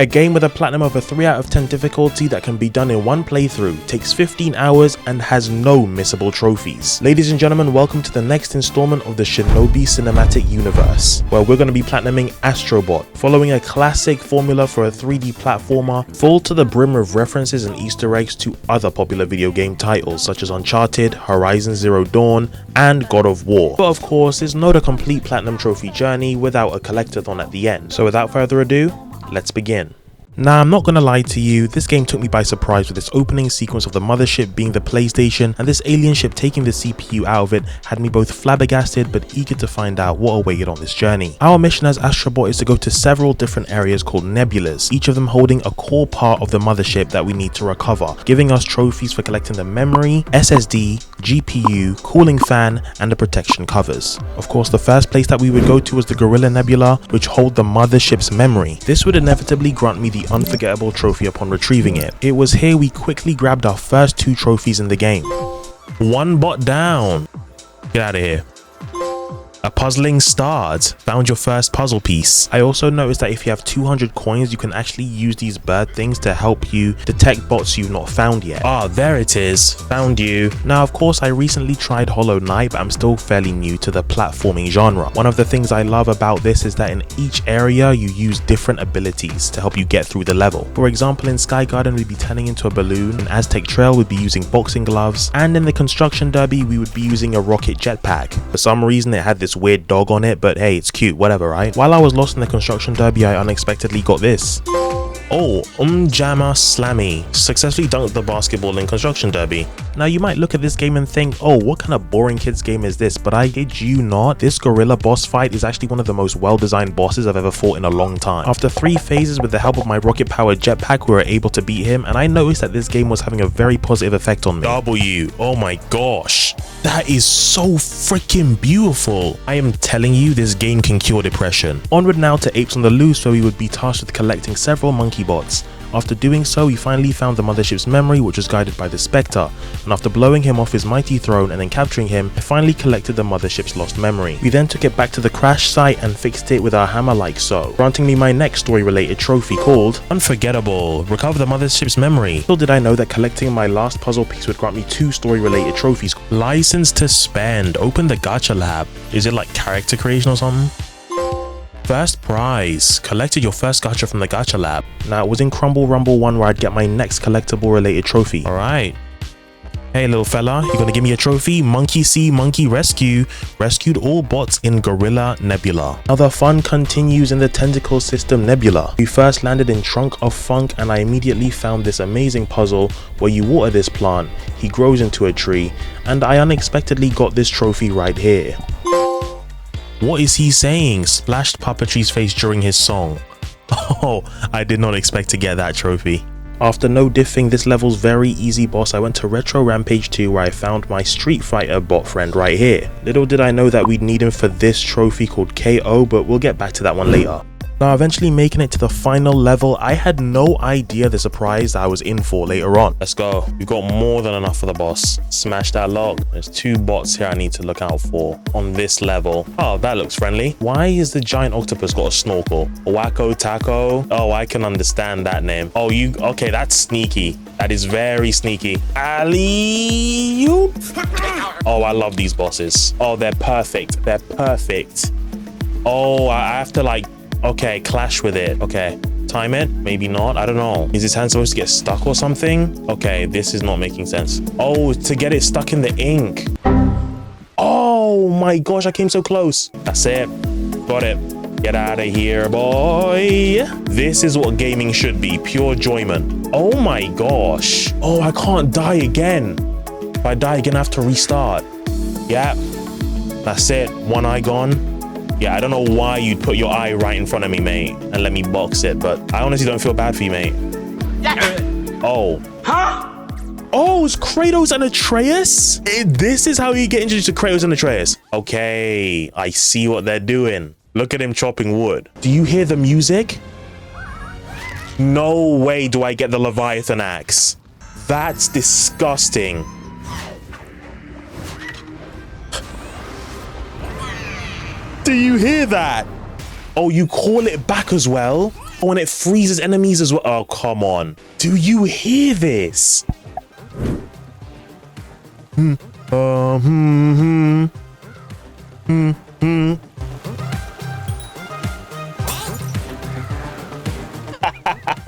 A game with a platinum of a 3 out of 10 difficulty that can be done in one playthrough, takes 15 hours and has no missable trophies. Ladies and gentlemen, welcome to the next installment of the Shinobi Cinematic Universe, where we're going to be platinuming Astro, following a classic formula for a 3D platformer, full to the brim of references and Easter eggs to other popular video game titles such as Uncharted, Horizon Zero Dawn, and God of War. But of course, it's not a complete platinum trophy journey without a collectathon at the end. So without further ado, let's begin. Now, I'm not gonna lie to you, this game took me by surprise with its opening sequence of the mothership being the PlayStation, and this alien ship taking the CPU out of it had me both flabbergasted but eager to find out what awaited on this journey. Our mission as Astrobot is to go to several different areas called nebulas, each of them holding a core part of the mothership that we need to recover, giving us trophies for collecting the memory, SSD, GPU, cooling fan, and the protection covers. Of course, the first place that we would go to was the Gorilla Nebula, which hold the mothership's memory. This would inevitably grant me the unforgettable trophy upon retrieving it. It was here we quickly grabbed our first 2 trophies in the game. One bot down. Get out of here. A puzzling start. Found your first puzzle piece. I also noticed that if you have 200 coins, you can actually use these bird things to help you detect bots you've not found yet. Ah, there it is. Found you. Now, of course, I recently tried Hollow Knight, but I'm still fairly new to the platforming genre. One of the things I love about this is that in each area, you use different abilities to help you get through the level. For example, in Sky Garden, we'd be turning into a balloon. In Aztec Trail, we'd be using boxing gloves. And in the Construction Derby, we would be using a rocket jetpack. For some reason, it had this weird dog on it, but hey, it's cute, whatever, right? While I was lost in the Construction Derby, I unexpectedly got this. Oh, Jammer Slammy. Successfully dunked the basketball in Construction Derby. Now you might look at this game and think, oh, what kind of boring kids game is this? But I kid you not, this gorilla boss fight is actually one of the most well-designed bosses I've ever fought in a long time. After 3 phases with the help of my rocket-powered jetpack, we were able to beat him, and I noticed that this game was having a very positive effect on me. W, oh my gosh. That is so freaking beautiful. I am telling you, this game can cure depression. Onward now to Apes on the Loose, where we would be tasked with collecting several monkey bots. After doing so, we finally found the mothership's memory, which was guided by the Spectre, and after blowing him off his mighty throne and then capturing him, I finally collected the mothership's lost memory. We then took it back to the crash site and fixed it with our hammer like so, granting me my next story related trophy called Unforgettable, recover the mothership's memory. Little did I know that collecting my last puzzle piece would grant me 2 story related trophies. License to spend, open the gacha lab. Is it like character creation or something? First prize, collected your first gacha from the gacha lab. Now it was in Crumble Rumble 1 where I'd get my next collectible related trophy. Alright. Hey little fella, you gonna give me a trophy? Monkey see, monkey rescue. Rescued all bots in Gorilla Nebula. Now the fun continues in the Tentacle system Nebula. We first landed in Trunk of Funk and I immediately found this amazing puzzle where you water this plant, he grows into a tree, and I unexpectedly got this trophy right here. What is he saying? Splashed Puppetry's face during his song. Oh, I did not expect to get that trophy. After no diffing this level's very easy boss, I went to Retro Rampage 2 where I found my Street Fighter bot friend right here. Little did I know that we'd need him for this trophy called KO, but we'll get back to that one later. Now eventually making it to the final level, I had no idea the surprise that I was in for later on. Let's go. We've got more than enough for the boss. Smash that log. There's 2 bots here I need to look out for on this level. Oh, that looks friendly. Why is the giant octopus got a snorkel? Wacko Taco? Oh, I can understand that name. Oh, okay, that's sneaky. That is very sneaky. Alley-oop. Oh, I love these bosses. Oh, they're perfect. They're perfect. Oh, I have to like, okay, clash with it. Okay, time it, maybe not, I don't know. Is his hand supposed to get stuck or something? Okay, this is not making sense. Oh, to get it stuck in the ink. Oh my gosh, I came so close. That's it, got it. Get out of here, boy. This is what gaming should be, pure enjoyment. Oh my gosh. Oh, I can't die again. If I die again, I have to restart. Yeah, that's it, one eye gone. Yeah, I don't know why you'd put your eye right in front of me, mate, and let me box it, but I honestly don't feel bad for you, mate. Oh. Huh? Oh, it's Kratos and Atreus? This is how you get introduced to Kratos and Atreus. Okay, I see what they're doing. Look at him chopping wood. Do you hear the music? No way do I get the Leviathan axe. That's disgusting. Do you hear that? Oh, you call it back as well? Oh, and it freezes enemies as well. Oh, come on. Do you hear this?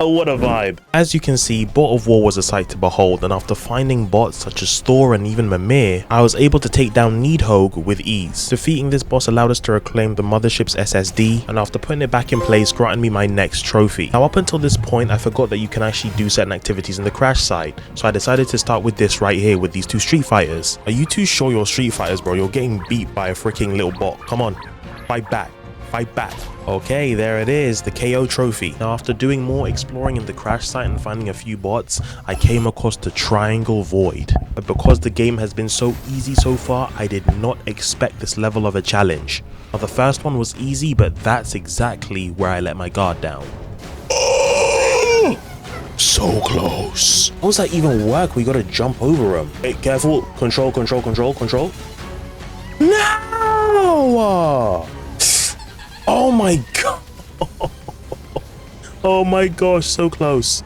What a vibe. As you can see, Bot of War was a sight to behold, and after finding bots such as Thor and even Mimir, I was able to take down Needhogg with ease. Defeating this boss allowed us to reclaim the mothership's SSD, and after putting it back in place, granted me my next trophy. Now up until this point, I forgot that you can actually do certain activities in the crash site, so I decided to start with this right here with these two Street Fighters. Are you too sure you're Street Fighters, bro? You're getting beat by a freaking little bot. Come on, fight back. Fight back. Okay, there it is, the KO trophy. Now after doing more exploring in the crash site and finding a few bots, I came across the Triangle Void. But because the game has been so easy so far, I did not expect this level of a challenge. Now the first one was easy, but that's exactly where I let my guard down. So close. How does that even work? We gotta jump over him. Hey, careful. Control, control, control, control. No! Oh my god. Oh my gosh, so close.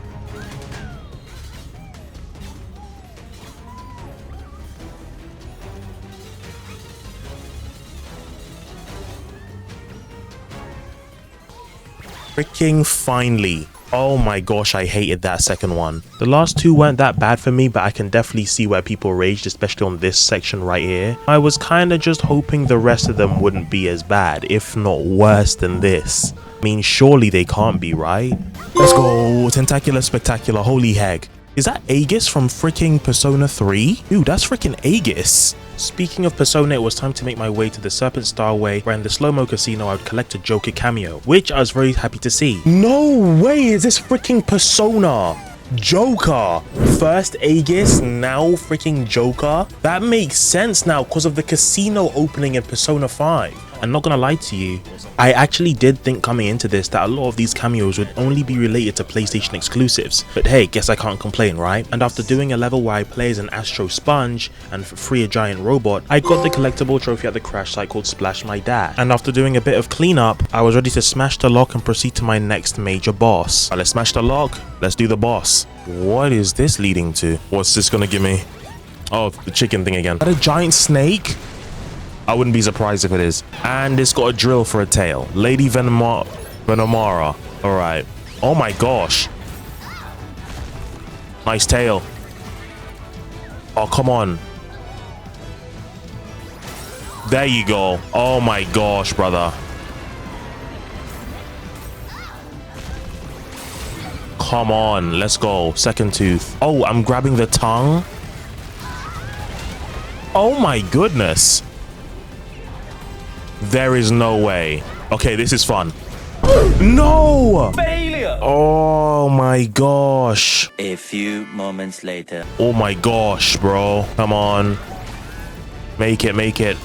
Freaking finally. Oh my gosh, I hated that second one. The last two weren't that bad for me, but I can definitely see where people raged, especially on this section right here. I was kinda just hoping the rest of them wouldn't be as bad, if not worse than this. I mean, surely they can't be, right? Let's go, Tentacular Spectacular, holy heck. Is that Aegis from freaking Persona 3? Dude, that's freaking Aegis. Speaking of Persona, it was time to make my way to the Serpent starway, where in the slow-mo casino I would collect a Joker cameo, which I was very happy to see. No way, is this freaking Persona? Joker. First Aegis, now freaking Joker? That makes sense now because of the casino opening in Persona 5. I'm not gonna lie to you, I actually did think coming into this that a lot of these cameos would only be related to PlayStation exclusives, but hey, guess I can't complain, right? And after doing a level where I play as an Astro sponge and free a giant robot, I got the collectible trophy at the crash site called Splash My Dad. And after doing a bit of cleanup, I was ready to smash the lock and proceed to my next major boss. Let's smash the lock, let's do the boss. What is this leading to? What's this gonna give me? Oh, the chicken thing again. Is that a giant snake? I wouldn't be surprised if it is. And it's got a drill for a tail. Lady Venomara. Alright. Oh my gosh. Nice tail. Oh, come on. There you go. Oh my gosh, brother. Come on. Let's go. Second tooth. Oh, I'm grabbing the tongue. Oh my goodness. There is no way. Okay, this is fun. No! Failure! Oh my gosh. A few moments later. Oh my gosh, bro. Come on. Make it, make it.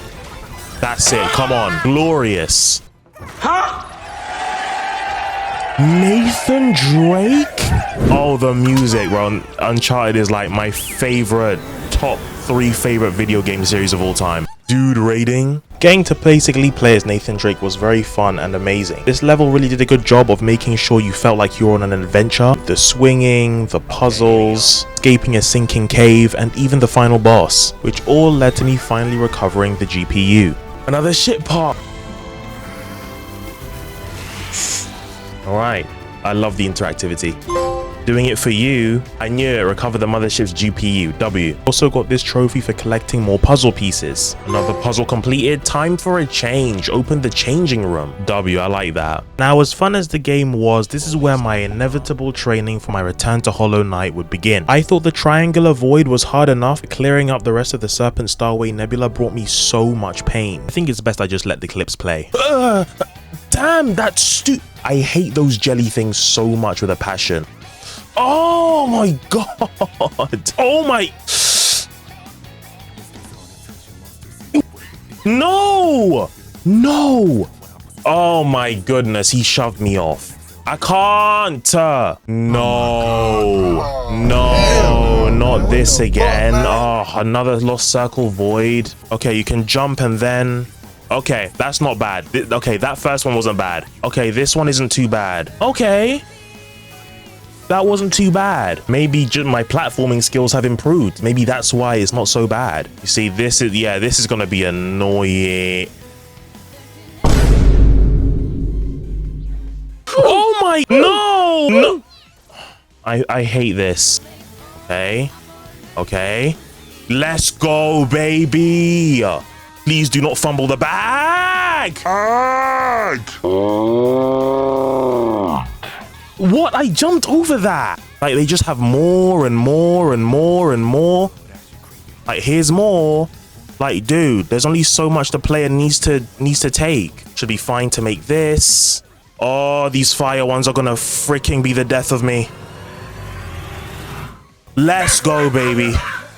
That's it. Come on. Glorious. Huh? Nathan Drake? Oh, the music, bro. Uncharted is like my favorite, top 3 favorite video game series of all time. Dude rating. Getting to basically play as Nathan Drake was very fun and amazing. This level really did a good job of making sure you felt like you were on an adventure. The swinging, the puzzles, escaping a sinking cave, and even the final boss, which all led to me finally recovering the GPU. Another shit part. Alright, I love the interactivity. Doing it for you, I knew it. Recover the mothership's GPU. W. Also got this trophy for collecting more puzzle pieces. Another puzzle completed. Time for a change. Open the changing room. W. I like that. Now, as fun as the game was, this is where my inevitable training for my return to Hollow Knight would begin. I thought the Triangular Void was hard enough. Clearing up the rest of the Serpent starway nebula brought me so much pain. I think it's best I just let the clips play. Damn, that's I hate those jelly things so much with a passion. Oh my god. Oh my. No. No. Oh my goodness. He shoved me off. I can't. No. No. Not this again. Oh, another lost circle void. Okay, you can jump and then. Okay, that's not bad. Okay, that first one wasn't bad. Okay, this one isn't too bad. Okay. That wasn't too bad. Maybe just my platforming skills have improved. Maybe that's why it's not so bad. You see, this is gonna be annoying. Oh my, no! I hate this. Okay. Let's go, baby. Please do not fumble the bag. What? I jumped over that. Like, they just have more and more and more and more. Like, here's more. Like, dude, there's only so much the player needs to take. Should be fine to make this. Oh, these fire ones are gonna freaking be the death of me. Let's go, baby.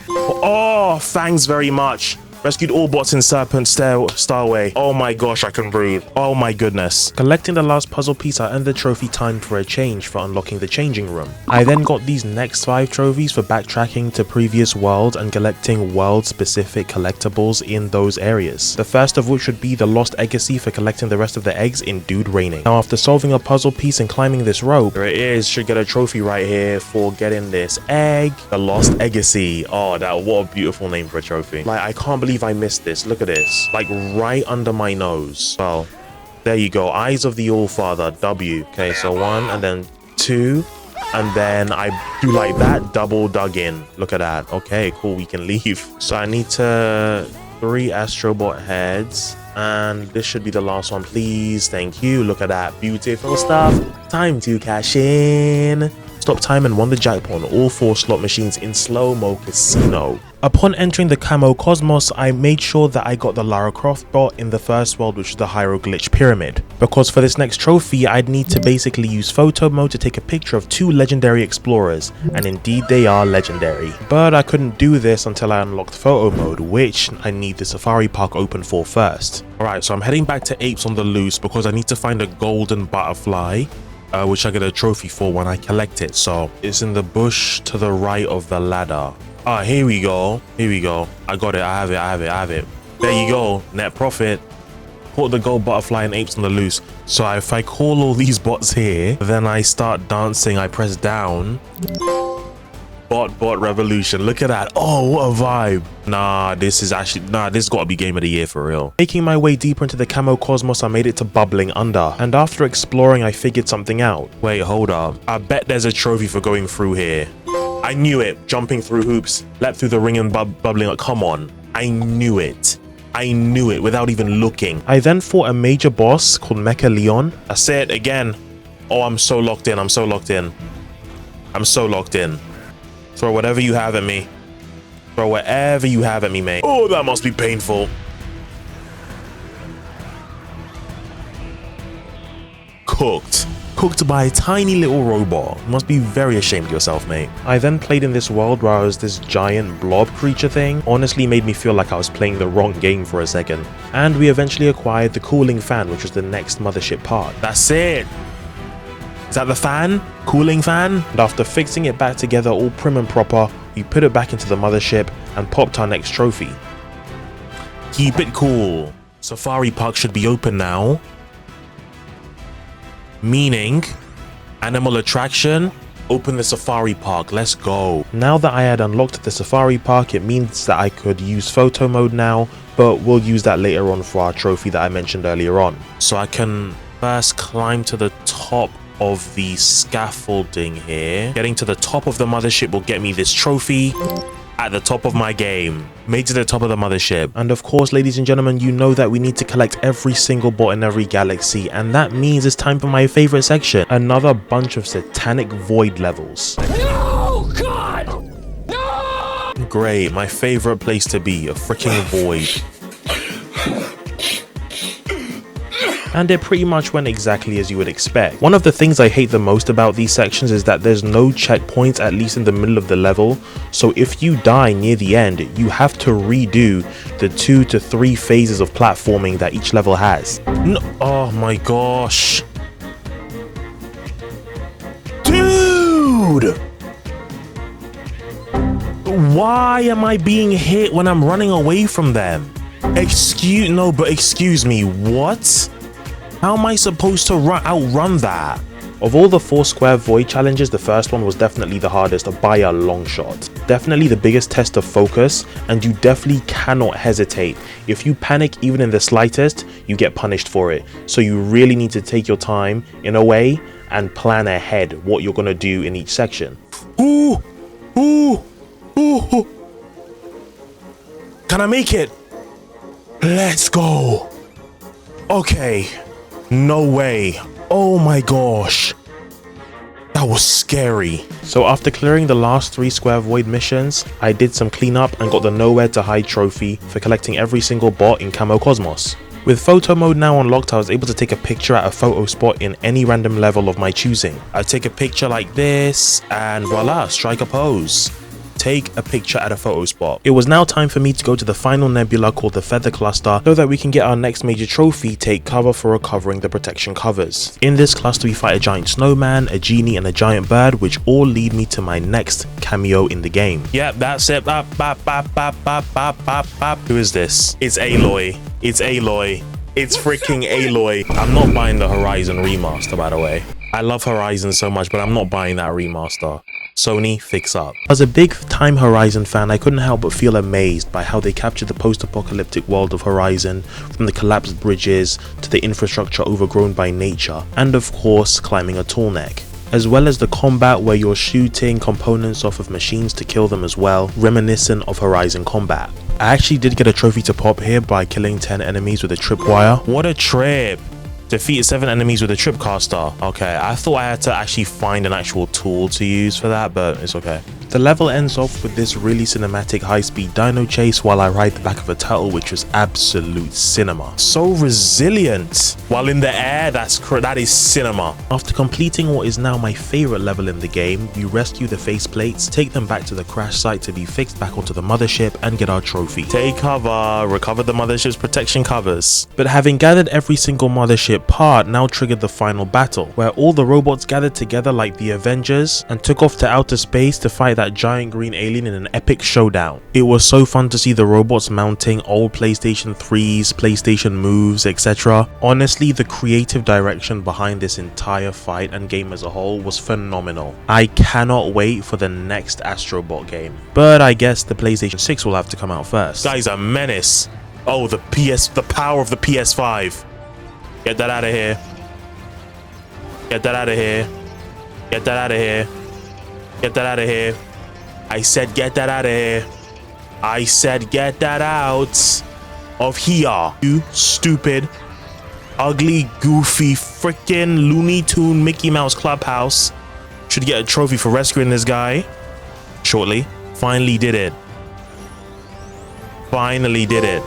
Oh, thanks very much. Rescued all bots in Serpent starway. Oh my gosh, I can breathe. Oh my goodness. Collecting the last puzzle piece, I earned the trophy Time for a Change for unlocking the changing room. I then got these next 5 trophies for backtracking to previous worlds and collecting world specific collectibles in those areas. The first of which would be the lost eggacy for collecting the rest of the eggs in Dude Raining. Now, after solving a puzzle piece and climbing this rope, there it is, should get a trophy right here for getting this egg, the lost eggacy. Oh, what a beautiful name for a trophy. Like, I can't believe I missed this. Look at this, like right under my nose. Well, there you go. Eyes of the All-Father, W. Okay, so 1 and then 2 and then I do like that, double dug in. Look at that. Okay, cool, we can leave. So I need 3 Astrobot heads and this should be the last one, please. Thank you. Look at that beautiful stuff. Time to cash in. Stop time and won the jackpot on all 4 slot machines in slow-mo casino. Upon entering the Camo cosmos, I made sure that I got the Lara Croft bot in the first world, which is the Hieroglitch Pyramid. Because for this next trophy, I'd need to basically use photo mode to take a picture of 2 legendary explorers, and indeed they are legendary. But I couldn't do this until I unlocked photo mode, which I need the safari park open for first. Alright, so I'm heading back to Apes on the Loose because I need to find a golden butterfly, which I get a trophy for when I collect it. So it's in the bush to the right of the ladder. Ah, here we go. I got it. I have it. There you go. Net profit. Caught the gold butterfly and Apes on the Loose. So if I call all these bots here, then I start dancing, I press down. Bot revolution. Look at that. Oh, what a vibe. This has got to be game of the year for real. Making my way deeper into the Camo cosmos, I made it to bubbling under, and after exploring, I figured something out. Wait, hold up. I bet there's a trophy for going through here. I knew it. Jumping through hoops, leapt through the ring and bubbling up. Come on. I knew it without even looking. I then fought a major boss called Mecha Leon. I say it again. Oh, I'm so locked in. Throw whatever you have at me. Throw whatever you have at me, mate. Oh, that must be painful. Cooked by a tiny little robot. You must be very ashamed of yourself, mate. I then played in this world where I was this giant blob creature thing. Honestly made me feel like I was playing the wrong game for a second. And we eventually acquired the cooling fan, which was the next mothership part. That's it. Is that the fan? Cooling fan? And after fixing it back together all prim and proper, we put it back into the mothership and popped our next trophy. Keep it cool. Safari Park should be open now. Meaning, animal attraction, open the Safari Park, let's go. Now that I had unlocked the Safari Park, it means that I could use photo mode now, but we'll use that later on for our trophy that I mentioned earlier on. So I can first climb to the top of the scaffolding here. Getting to the top of the mothership will get me this trophy. At the top of my game, made to the top of the mothership. And of course, ladies and gentlemen, you know that we need to collect every single bot in every galaxy, and that means it's time for my favorite section, another bunch of satanic void levels. No, God, no! Great, my favorite place to be, a freaking void. And it pretty much went exactly as you would expect. One of the things I hate the most about these sections is that there's no checkpoints, at least in the middle of the level. So if you die near the end, you have to redo the 2 to 3 phases of platforming that each level has. No, oh my gosh. Dude! Why am I being hit when I'm running away from them? Excuse me, what? How am I supposed to outrun that? Of all the 4 square void challenges, the first one was definitely the hardest by a long shot. Definitely the biggest test of focus, and you definitely cannot hesitate. If you panic even in the slightest, you get punished for it. So you really need to take your time in a way and plan ahead what you're gonna do in each section. Ooh! Can I make it? Let's go. Okay. No way. Oh my gosh. That was scary. So after clearing the last 3 square void missions, I did some cleanup and got the nowhere to hide trophy for collecting every single bot in Camo Cosmos. With photo mode now unlocked, I was able to take a picture at a photo spot in any random level of my choosing. I'd take a picture like this and voila, strike a pose. Take a picture at a photo spot. It was now time for me to go to the final nebula called the Feather Cluster so that we can get our next major trophy, take cover for recovering the protection covers. In this cluster we fight a giant snowman, a genie and a giant bird, which all lead me to my next cameo in the game. Yep, that's it. Who is this? It's Aloy. It's Aloy. It's freaking Aloy. I'm not buying the Horizon remaster, by the way. I love Horizon so much, but I'm not buying that remaster. Sony, fix up. As a big time Horizon fan, I couldn't help but feel amazed by how they captured the post-apocalyptic world of Horizon, from the collapsed bridges to the infrastructure overgrown by nature, and of course climbing a tall neck, as well as the combat where you're shooting components off of machines to kill them as well, reminiscent of Horizon combat. I actually did get a trophy to pop here by killing 10 enemies with a tripwire. What a trip! Defeated 7 enemies with a tripcaster. Okay, I thought I had to actually find an actual tool to use for that, but it's okay. The level ends off with this really cinematic high-speed dino chase while I ride the back of a turtle, which was absolute cinema. So resilient. While in the air, that is cinema. After completing what is now my favorite level in the game, we rescue the faceplates, take them back to the crash site to be fixed back onto the mothership and get our trophy. Take cover, recover the mothership's protection covers. But having gathered every single mothership part now triggered the final battle, where all the robots gathered together like the Avengers and took off to outer space to fight that giant green alien in an epic showdown. It was so fun to see the robots mounting old PlayStation 3s, PlayStation moves, etc. Honestly, the creative direction behind this entire fight and game as a whole was phenomenal. I cannot wait for the next Astro bot game, but I guess the PlayStation 6 will have to come out first. Guy's a menace. Oh, the power of the PS5. Get that out of here. Get that out of here. Get that out of here. Get that out of here. I said get that out of here. I said get that out of here. You stupid, ugly, goofy, freaking Looney Tune Mickey Mouse Clubhouse should get a trophy for rescuing this guy shortly. Finally did it. Finally did it.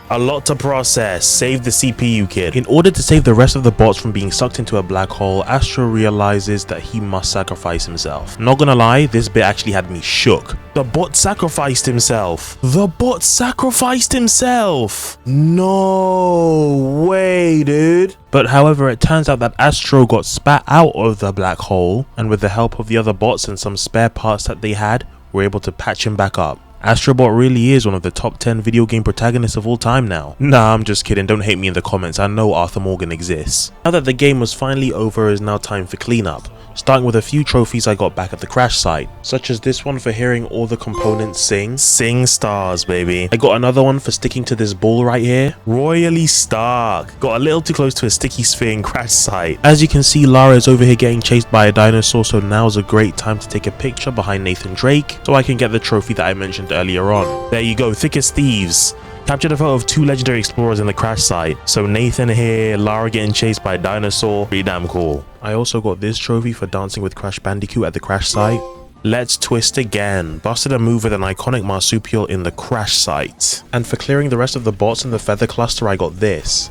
A lot to process. Save the CPU, kid. In order to save the rest of the bots from being sucked into a black hole, Astro realizes that he must sacrifice himself. Not gonna lie, this bit actually had me shook. The bot sacrificed himself. The bot sacrificed himself. No way, dude. But however, it turns out that Astro got spat out of the black hole, and with the help of the other bots and some spare parts that they had, were able to patch him back up. Astrobot really is one of the top 10 video game protagonists of all time now. Nah, I'm just kidding, don't hate me in the comments, I know Arthur Morgan exists. Now that the game was finally over, it is now time for cleanup, starting with a few trophies I got back at the crash site, such as this one for hearing all the components sing. Sing stars, baby. I got another one for sticking to this ball right here. Royally Stark. Got a little too close to a sticky sphere in crash site. As you can see, Lara is over here getting chased by a dinosaur, so now is a great time to take a picture behind Nathan Drake so I can get the trophy that I mentioned earlier on. There you go, thick as thieves. Captured a photo of 2 legendary explorers in the crash site. So Nathan here, Lara getting chased by a dinosaur. Pretty damn cool. I also got this trophy for dancing with Crash Bandicoot at the crash site. Let's twist again. Busted a move with an iconic marsupial in the crash site. And for clearing the rest of the bots in the feather cluster, I got this.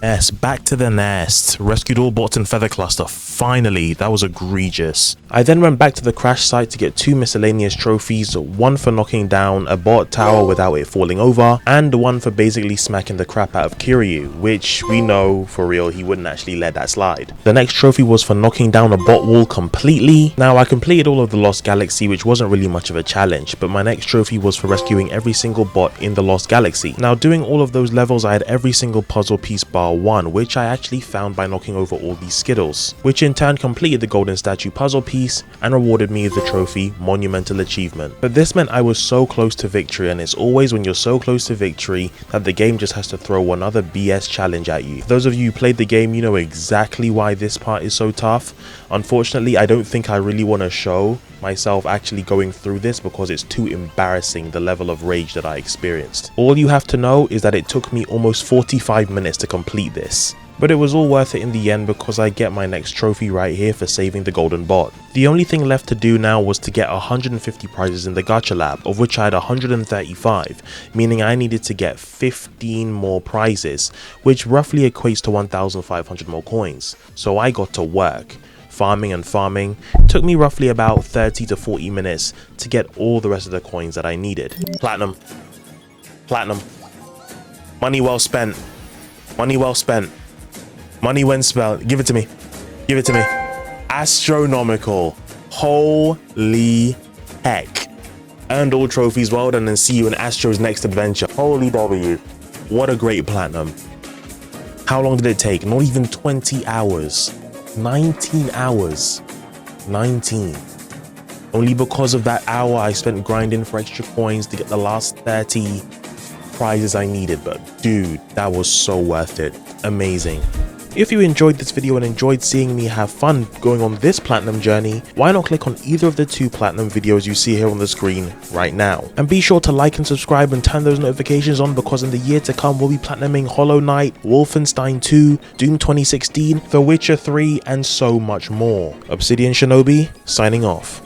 Yes, back to the nest. Rescued all bots in Feather Cluster. Finally, that was egregious. I then went back to the crash site to get 2 miscellaneous trophies, one for knocking down a bot tower without it falling over, and one for basically smacking the crap out of Kiryu, which we know for real he wouldn't actually let that slide. The next trophy was for knocking down a bot wall completely. Now I completed all of the Lost Galaxy, which wasn't really much of a challenge, but my next trophy was for rescuing every single bot in the Lost Galaxy. Now doing all of those levels, I had every single puzzle piece bar 1, which I actually found by knocking over all these Skittles, which in turn completed the golden statue puzzle piece and rewarded me with the trophy Monumental Achievement. But this meant I was so close to victory, and it's always when you're so close to victory that the game just has to throw another BS challenge at you. For those of you who played the game, you know exactly why this part is so tough. Unfortunately, I don't think I really want to show myself actually going through this because it's too embarrassing, the level of rage that I experienced. All you have to know is that it took me almost 45 minutes to complete this. But it was all worth it in the end because I get my next trophy right here for saving the golden bot. The only thing left to do now was to get 150 prizes in the gacha lab, of which I had 135, meaning I needed to get 15 more prizes, which roughly equates to 1,500 more coins. So I got to work. Farming and farming. It took me roughly about 30 to 40 minutes to get all the rest of the coins that I needed. Platinum. Platinum. Money well spent. Money well spent. Money when spent. Give it to me. Give it to me. Astronomical. Holy heck. Earned all trophies. Well done, and see you in Astro's next adventure. Holy W. What a great platinum. How long did it take? Not even 20 hours. 19 hours. 19. Only because of that hour I spent grinding for extra coins to get the last 30 prizes I needed. But dude, that was so worth it. Amazing. If you enjoyed this video and enjoyed seeing me have fun going on this platinum journey, why not click on either of the 2 platinum videos you see here on the screen right now. And be sure to like and subscribe and turn those notifications on, because in the year to come we'll be platinuming Hollow Knight, Wolfenstein 2, Doom 2016, The Witcher 3 and so much more. Obsidian Shinobi, signing off.